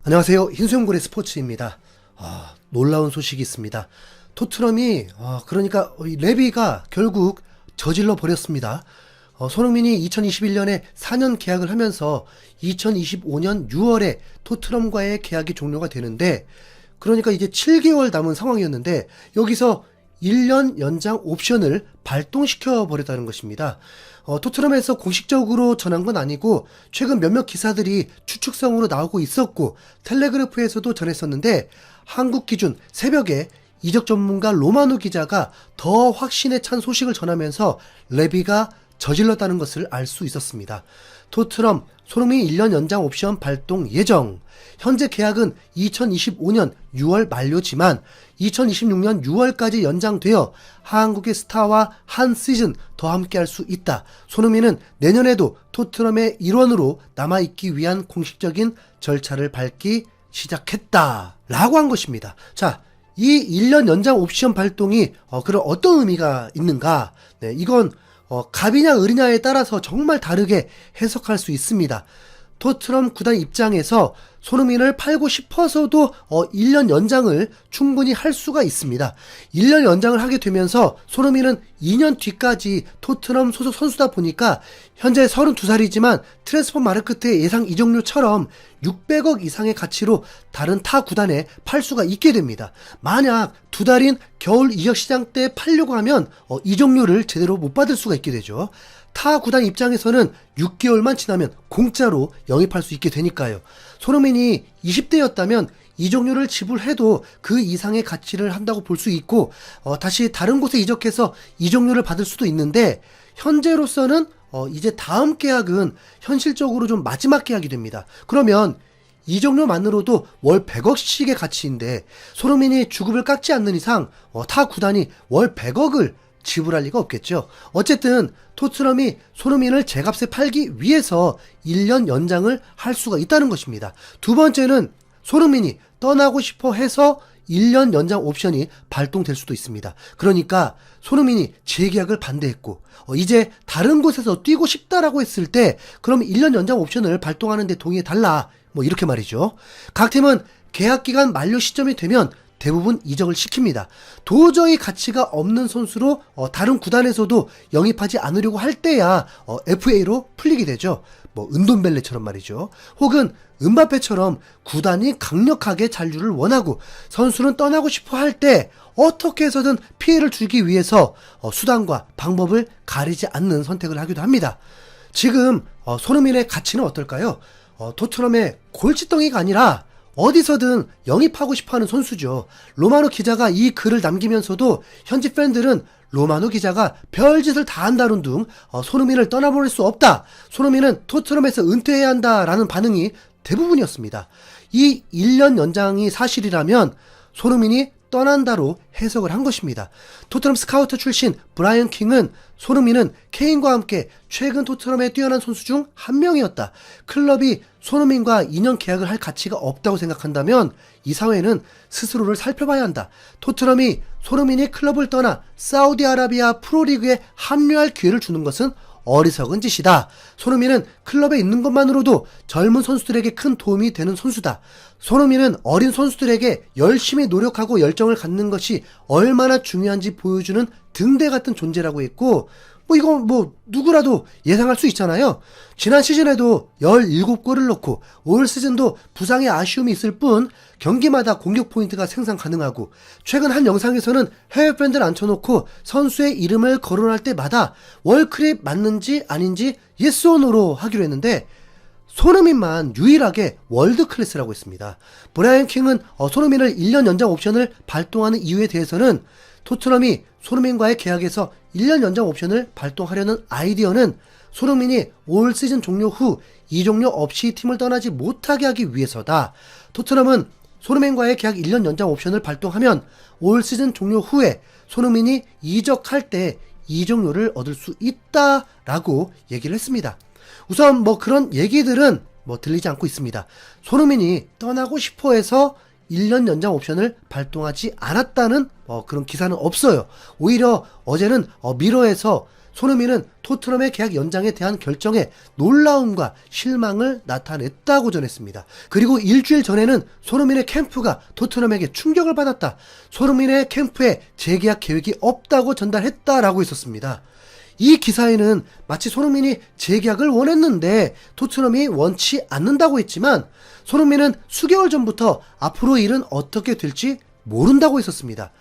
안녕하세요. 흰수염고래 스포츠입니다. 놀라운 소식이 있습니다. 토트넘이 그러니까 이 레비가 결국 저질러 버렸습니다. 손흥민이 2021년에 4년 계약을 하면서 2025년 6월에 토트넘과의 계약이 종료가 되는데, 그러니까 이제 7개월 남은 상황이었는데 여기서 1년 연장 옵션을 발동시켜 버렸다는 것입니다. 토트넘에서 공식적으로 전한 건 아니고 최근 몇몇 기사들이 추측성으로 나오고 있었고 텔레그래프에서도 전했었는데, 한국 기준 새벽에 이적 전문가 로마노 기자가 더 확신에 찬 소식을 전하면서 레비가 저질렀다는 것을 알 수 있었습니다. 토트넘 손흥민 1년 연장 옵션 발동 예정. 현재 계약은 2025년 6월 만료지만 2026년 6월까지 연장되어 한국의 스타와 한 시즌 더 함께할 수 있다. 손흥민은 내년에도 토트넘의 일원으로 남아있기 위한 공식적인 절차를 밟기 시작했다 라고 한 것입니다. 자, 이 1년 연장 옵션 발동이 그런 어떤 의미가 있는가? 네, 이건 갑이냐 을이냐에 따라서 정말 다르게 해석할 수 있습니다. 토트넘 구단 입장에서 손흥민을 팔고 싶어서도 1년 연장을 충분히 할 수가 있습니다. 1년 연장을 하게 되면서 손흥민은 2년 뒤까지 토트넘 소속 선수다 보니까 현재 32살이지만 트랜스퍼 마르크트의 예상 이적료처럼 600억 이상의 가치로 다른 타 구단에 팔 수가 있게 됩니다. 만약 두 달인 겨울 이적 시장 때 팔려고 하면 이적료를 제대로 못 받을 수가 있게 되죠. 타 구단 입장에서는 6개월만 지나면 공짜로 영입할 수 있게 되니까요. 손흥민이 20대였다면 이적료를 지불해도 그 이상의 가치를 한다고 볼 수 있고 다시 다른 곳에 이적해서 이적료를 받을 수도 있는데, 현재로서는 이제 다음 계약은 현실적으로 좀 마지막 계약이 됩니다. 그러면 이적료만으로도 월 100억씩의 가치인데 손흥민이 주급을 깎지 않는 이상 타 구단이 월 100억을 지불할 리가 없겠죠. 어쨌든 토트넘이 손흥민을 제값에 팔기 위해서 1년 연장을 할 수가 있다는 것입니다. 두 번째는 손흥민이 떠나고 싶어 해서 1년 연장 옵션이 발동될 수도 있습니다. 그러니까 손흥민이 재계약을 반대했고 이제 다른 곳에서 뛰고 싶다라고 했을 때 그럼 1년 연장 옵션을 발동하는 데 동의해달라, 이렇게 말이죠. 각 팀은 계약기간 만료 시점이 되면 대부분 이적을 시킵니다. 도저히 가치가 없는 선수로 다른 구단에서도 영입하지 않으려고 할 때야 FA로 풀리게 되죠. 은돈벨레처럼 말이죠. 혹은 음바페처럼 구단이 강력하게 잔류를 원하고 선수는 떠나고 싶어 할 때 어떻게 해서든 피해를 주기 위해서 수단과 방법을 가리지 않는 선택을 하기도 합니다. 지금 손흥민의 가치는 어떨까요? 토트넘의 골칫덩이가 아니라 어디서든 영입하고 싶어하는 선수죠. 로마노 기자가 이 글을 남기면서도 현지 팬들은 로마노 기자가 별짓을 다 한다는 둥 손흥민을 떠나보낼 수 없다, 손흥민은 토트넘에서 은퇴해야 한다라는 반응이 대부분이었습니다. 이 1년 연장이 사실이라면 손흥민이 떠난다로 해석을 한 것입니다. 토트넘 스카우터 출신 브라이언 킹은 손흥민은 케인과 함께 최근 토트넘에 뛰어난 선수 중 한 명이었다. 클럽이 손흥민과 2년 계약을 할 가치가 없다고 생각한다면 이 사회는 스스로를 살펴봐야 한다. 토트넘이 손흥민이 클럽을 떠나 사우디아라비아 프로리그에 합류할 기회를 주는 것은 어리석은 짓이다. 손흥민은 클럽에 있는 것만으로도 젊은 선수들에게 큰 도움이 되는 선수다. 손흥민은 어린 선수들에게 열심히 노력하고 열정을 갖는 것이 얼마나 중요한지 보여주는 등대 같은 존재라고 했고, 이건 누구라도 예상할 수 있잖아요. 지난 시즌에도 17골을 넣고 올 시즌도 부상의 아쉬움이 있을 뿐 경기마다 공격 포인트가 생산 가능하고, 최근 한 영상에서는 해외 팬들 앉혀놓고 선수의 이름을 거론할 때마다 월클립 맞는지 아닌지 예스 or 노로 하기로 했는데 손흥민만 유일하게 월드 클래스라고 했습니다. 브라이언 킹은 손흥민을 1년 연장 옵션을 발동하는 이유에 대해서는 토트넘이 손흥민과의 계약에서 1년 연장 옵션을 발동하려는 아이디어는 손흥민이 올 시즌 종료 후 이적료 없이 팀을 떠나지 못하게 하기 위해서다. 토트넘은 손흥민과의 계약 1년 연장 옵션을 발동하면 올 시즌 종료 후에 손흥민이 이적할 때 이적료를 얻을 수 있다라고 얘기를 했습니다. 우선 그런 얘기들은 들리지 않고 있습니다. 손흥민이 떠나고 싶어 해서 1년 연장 옵션을 발동하지 않았다는 그런 기사는 없어요. 오히려 어제는 미러에서 손흥민은 토트넘의 계약 연장에 대한 결정에 놀라움과 실망을 나타냈다고 전했습니다. 그리고 일주일 전에는 손흥민의 캠프가 토트넘에게 충격을 받았다. 손흥민의 캠프에 재계약 계획이 없다고 전달했다라고 했었습니다. 이 기사에는 마치 손흥민이 재계약을 원했는데 토트넘이 원치 않는다고 했지만 손흥민은 수개월 전부터 앞으로 일은 어떻게 될지 모른다고 했었습니다.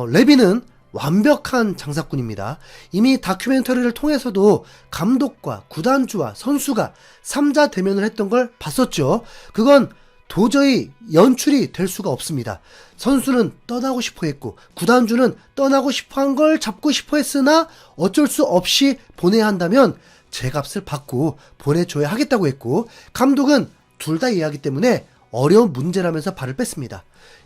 레비는 완벽한 장사꾼입니다. 이미 다큐멘터리를 통해서도 감독과 구단주와 선수가 3자 대면을 했던 걸 봤었죠. 그건 도저히 연출이 될 수가 없습니다. 선수는 떠나고 싶어 했고 구단주는 떠나고 싶어 한 걸 잡고 싶어 했으나 어쩔 수 없이 보내야 한다면 제값을 받고 보내줘야 하겠다고 했고 감독은 둘 다 이해하기 때문에 어려운 문제라면서 발을 뺐습니다.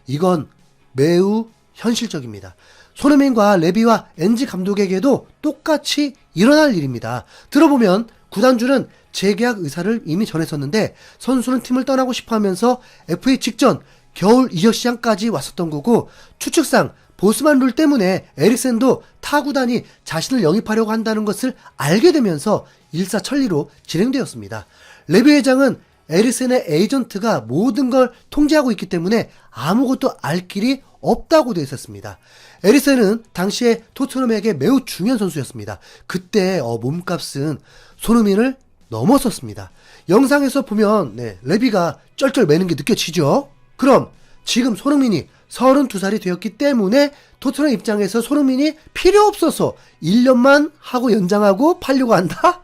이건 매우 현실적입니다. 손흥민과 레비와 엔지 감독에게도 똑같이 일어날 일입니다. 들어보면 구단주는 재계약 의사를 이미 전했었는데 선수는 팀을 떠나고 싶어 하면서 FA 직전 겨울 이적 시장까지 왔었던 거고 추측상 보스만 룰 때문에 에릭센도 타 구단이 자신을 영입하려고 한다는 것을 알게 되면서 일사천리로 진행되었습니다. 레비 회장은 에릭센의 에이전트가 모든 걸 통제하고 있기 때문에 아무것도 알 길이 없다고 되어 있었습니다. 에릭센은 당시에 토트넘에게 매우 중요한 선수였습니다. 그때 몸값은 손흥민을 넘었었습니다. 영상에서 보면 레비가 쩔쩔 매는 게 느껴지죠? 그럼 지금 손흥민이 32살이 되었기 때문에 토트넘 입장에서 손흥민이 필요 없어서 1년만 하고 연장하고 팔려고 한다?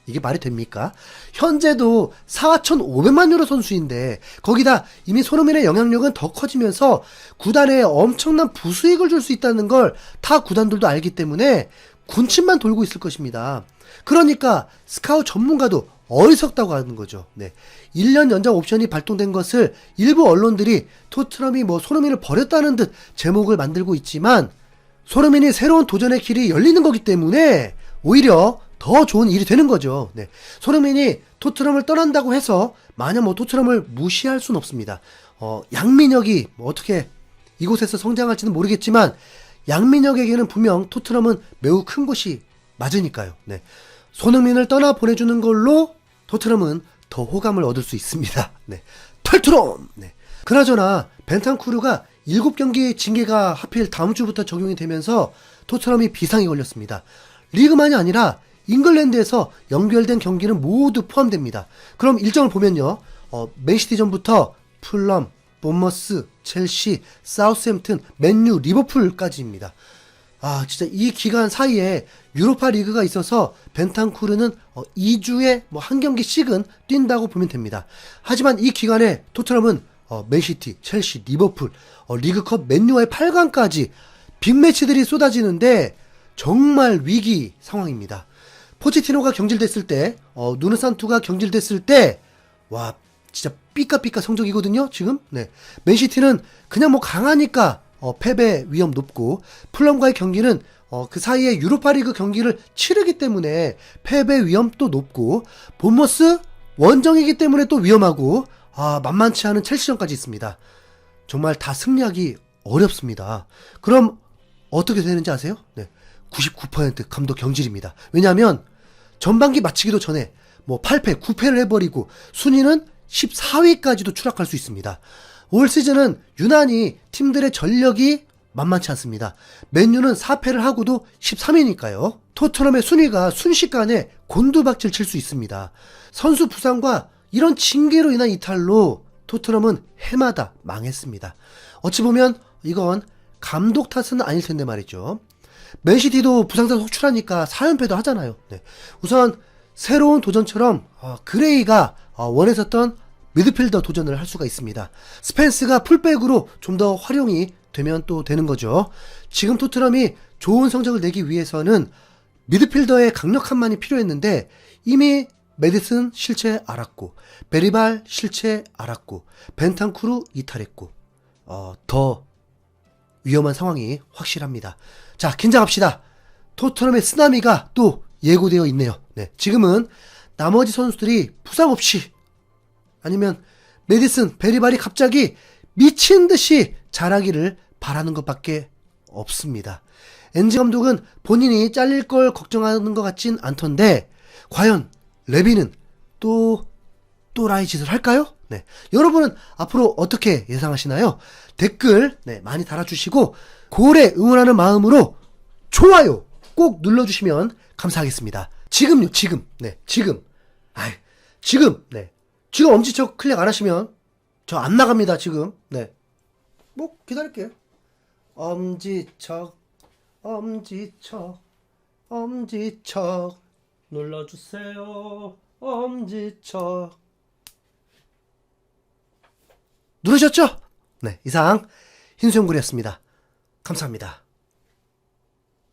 이게 말이 됩니까? 현재도 4,500만 유로 선수인데 거기다 이미 손흥민의 영향력은 더 커지면서 구단에 엄청난 부수익을 줄 수 있다는 걸 타 구단들도 알기 때문에 군침만 돌고 있을 것입니다. 그러니까 스카우트 전문가도 어리석다고 하는 거죠. 1년 연장 옵션이 발동된 것을 일부 언론들이 토트넘이 손흥민을 버렸다는 듯 제목을 만들고 있지만 손흥민이 새로운 도전의 길이 열리는 거기 때문에 오히려 더 좋은 일이 되는 거죠. 손흥민이 토트넘을 떠난다고 해서 마냥 토트넘을 무시할 수는 없습니다. 양민혁이 어떻게 이곳에서 성장할지는 모르겠지만 양민혁에게는 분명 토트넘은 매우 큰 곳이 맞으니까요. 손흥민을 떠나 보내주는 걸로 토트넘은 더 호감을 얻을 수 있습니다. 털트롬! 그나저나 벤탄쿠르가 7경기 징계가 하필 다음 주부터 적용이 되면서 토트넘이 비상이 걸렸습니다. 리그만이 아니라 잉글랜드에서 연결된 경기는 모두 포함됩니다. 그럼 일정을 보면요. 맨시티전부터 풀럼, 본머스, 첼시, 사우스햄튼, 맨유, 리버풀까지입니다. 진짜 이 기간 사이에 유로파 리그가 있어서 벤탄쿠르는 2주에 한 경기씩은 뛴다고 보면 됩니다. 하지만 이 기간에 토트넘은 맨시티, 첼시, 리버풀, 리그컵 맨유와의 8강까지 빅매치들이 쏟아지는데 정말 위기 상황입니다. 포체티노가 경질됐을 때, 누누 산투가 경질됐을 때, 와, 진짜 삐까삐까 성적이거든요, 지금? 맨시티는 그냥 강하니까, 패배 위험 높고, 풀럼과의 경기는, 그 사이에 유로파리그 경기를 치르기 때문에 패배 위험도 높고, 본머스 원정이기 때문에 또 위험하고, 만만치 않은 첼시전까지 있습니다. 정말 다 승리하기 어렵습니다. 그럼, 어떻게 되는지 아세요? 99% 감독 경질입니다. 왜냐하면 전반기 마치기도 전에 8패, 9패를 해버리고 순위는 14위까지도 추락할 수 있습니다. 올 시즌은 유난히 팀들의 전력이 만만치 않습니다. 맨유는 4패를 하고도 13위니까요. 토트넘의 순위가 순식간에 곤두박질 칠 수 있습니다. 선수 부상과 이런 징계로 인한 이탈로 토트넘은 해마다 망했습니다. 어찌 보면 이건 감독 탓은 아닐 텐데 말이죠. 맨시티도 부상자 속출하니까 4연패도 하잖아요. 우선 새로운 도전처럼 그레이가 원했었던 미드필더 도전을 할 수가 있습니다. 스펜스가 풀백으로 좀 더 활용이 되면 또 되는 거죠. 지금 토트넘이 좋은 성적을 내기 위해서는 미드필더의 강력함만이 필요했는데 이미 메디슨 실체 알았고 베리발 실체 알았고 벤탄쿠르 이탈했고 더 위험한 상황이 확실합니다. 자, 긴장합시다. 토트넘의 쓰나미가 또 예고되어 있네요. 지금은 나머지 선수들이 부상 없이 아니면 메디슨, 베리발이 갑자기 미친 듯이 잘하기를 바라는 것밖에 없습니다. 엔지 감독은 본인이 잘릴 걸 걱정하는 것 같진 않던데 과연 레비는 또 라이짓을 할까요? 네. 여러분은 앞으로 어떻게 예상하시나요? 댓글 많이 달아주시고 고래 응원하는 마음으로 좋아요 꼭 눌러주시면 감사하겠습니다. 지금요, 지금. 네, 지금. 지금. 네. 지금 엄지척 클릭 안 하시면 저 안 나갑니다, 지금. 네. 뭐, 기다릴게요. 엄지척, 엄지척, 엄지척. 눌러주세요. 엄지척. 누르셨죠? 네, 이상 흰수염구리였습니다. 감사합니다.